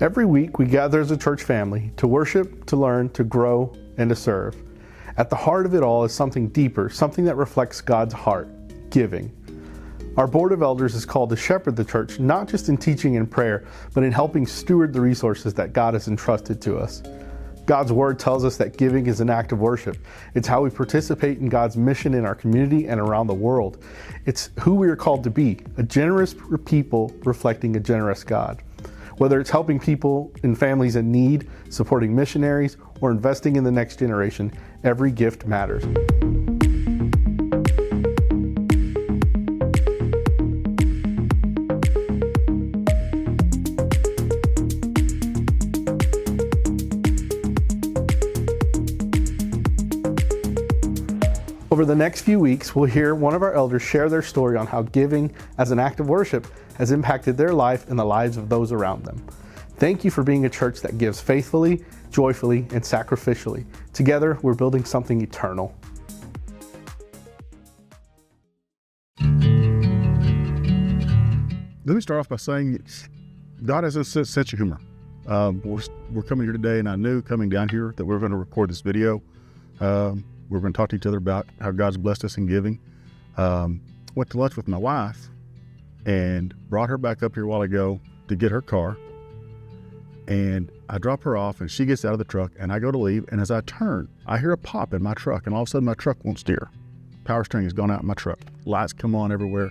Every week, we gather as a church family to worship, to learn, to grow, and to serve. At the heart of it all is something deeper, something that reflects God's heart, giving. Our board of elders is called to shepherd the church, not just in teaching and prayer, but in helping steward the resources that God has entrusted to us. God's word tells us that giving is an act of worship. It's how we participate in God's mission in our community and around the world. It's who we are called to be, a generous people reflecting a generous God. Whether it's helping people and families in need, supporting missionaries, or investing in the next generation, every gift matters. Over the next few weeks, we'll hear one of our elders share their story on how giving as an act of worship has impacted their life and the lives of those around them. Thank you for being a church that gives faithfully, joyfully, and sacrificially. Together, we're building something eternal. Let me start off by saying God has a sense of humor. We're coming here today, and I knew coming down here that we were going to record this video. We're going to talk to each other about how God's blessed us in giving. Went to lunch with my wife and brought her back up here a while ago to get her car. And I drop her off and she gets out of the truck and I go to leave. And as I turn, I hear a pop in my truck and all of a sudden my truck won't steer. Power steering has gone out in my truck. Lights come on everywhere.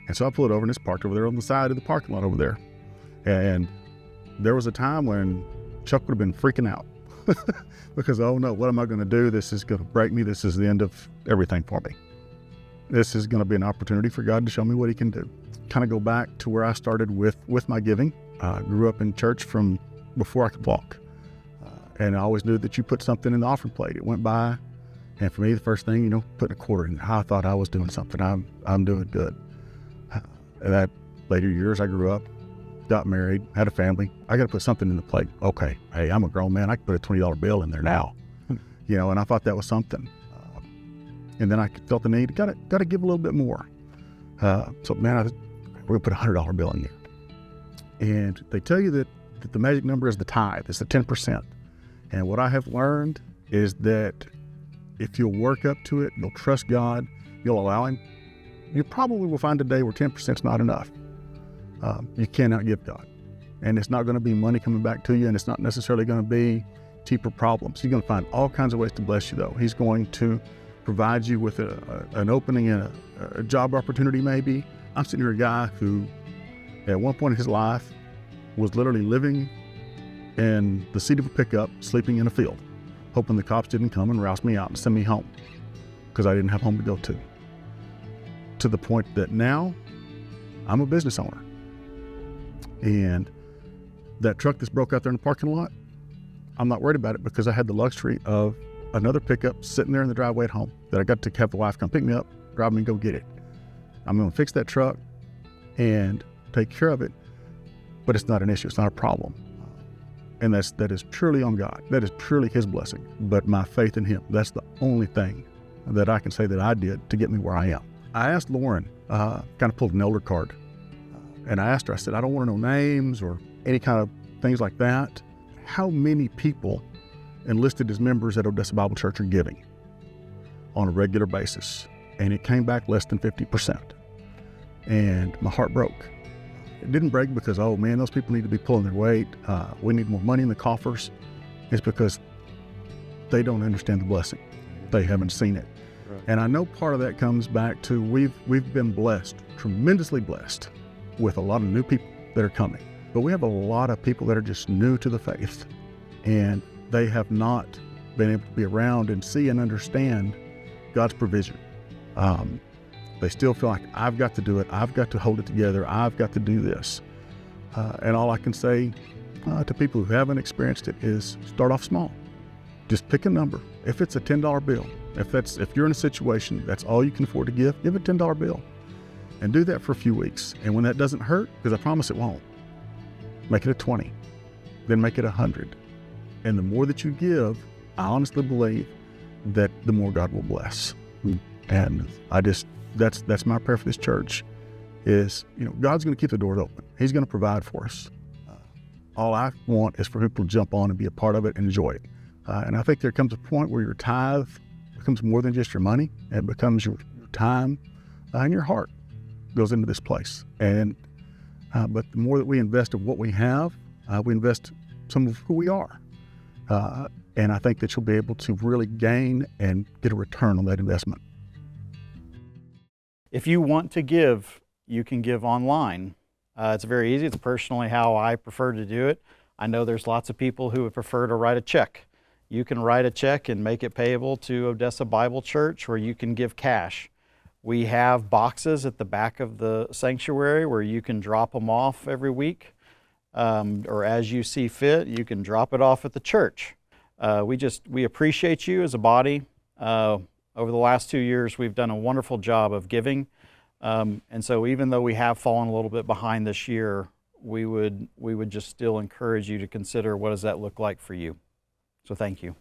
And so I pull it over and it's parked over there on the side of the parking lot over there. And there was a time when Chuck would have been freaking out because, oh no, what am I going to do? This is going to break me. This is the end of everything for me. This is going to be an opportunity for God to show me what he can do. Kind of go back to where I started with my giving. I grew up in church from before I could walk. And I always knew that you put something in the offering plate. It went by. And for me, the first thing, putting a quarter in. I thought I was doing something. I'm doing good. And that later years, I grew up, got married, had a family. I got to put something in the plate. Okay, hey, I'm a grown man. I can put a $20 bill in there now. And I thought that was something. And then I felt the need, got to give a little bit more. So man, we're gonna put a $100 bill in there. And they tell you that the magic number is the tithe, it's the 10%. And what I have learned is that if you'll work up to it, you'll trust God, you'll allow him, you probably will find a day where 10% is not enough. You cannot give God. And it's not gonna be money coming back to you, and it's not necessarily gonna be cheaper problems. He's gonna find all kinds of ways to bless you though. He's going to provide you with an opening and a job opportunity maybe. I'm sitting here a guy who at one point in his life was literally living in the seat of a pickup, sleeping in a field, hoping the cops didn't come and rouse me out and send me home because I didn't have home to go to the point that now I'm a business owner. And that truck that's broke out there in the parking lot, I'm not worried about it because I had the luxury of another pickup sitting there in the driveway at home that I got to have the wife come pick me up, drive me and go get it. I'm going to fix that truck and take care of it, but it's not an issue. It's not a problem. And that is purely on God. That is purely his blessing. But my faith in him, that's the only thing that I can say that I did to get me where I am. I asked Lauren, kind of pulled an elder card, and I asked her, I said, I don't want to know names or any kind of things like that. How many people enlisted as members at Odessa Bible Church are giving on a regular basis? And it came back less than 50%. And my heart broke. It didn't break because, oh man, those people need to be pulling their weight. We need more money in the coffers. It's because they don't understand the blessing. They haven't seen it. Right. And I know part of that comes back to we've been blessed, tremendously blessed, with a lot of new people that are coming. But we have a lot of people that are just new to the faith. And they have not been able to be around and see and understand God's provision. They still feel like I've got to do it. I've got to hold it together. I've got to do this. And all I can say to people who haven't experienced it is start off small. Just pick a number. If it's a $10 bill, if you're in a situation that's all you can afford to give a $10 bill and do that for a few weeks. And when that doesn't hurt, because I promise it won't, make it a 20, then make it 100. And the more that you give, I honestly believe that the more God will bless. And that's my prayer for this church is, God's going to keep the doors open. He's going to provide for us. All I want is for people to jump on and be a part of it and enjoy it. And I think there comes a point where your tithe becomes more than just your money. It becomes your time and your heart goes into this place. And but the more that we invest of what we have, we invest some of who we are. And I think that you'll be able to really gain and get a return on that investment. If you want to give, you can give online. It's very easy. It's personally how I prefer to do it. I know there's lots of people who would prefer to write a check. You can write a check and make it payable to Odessa Bible Church, or you can give cash. We have boxes at the back of the sanctuary where you can drop them off every week, or as you see fit, you can drop it off at the church. We appreciate you as a body. Over the last 2 years, we've done a wonderful job of giving. And so even though we have fallen a little bit behind this year, we would just still encourage you to consider what does that look like for you. So thank you.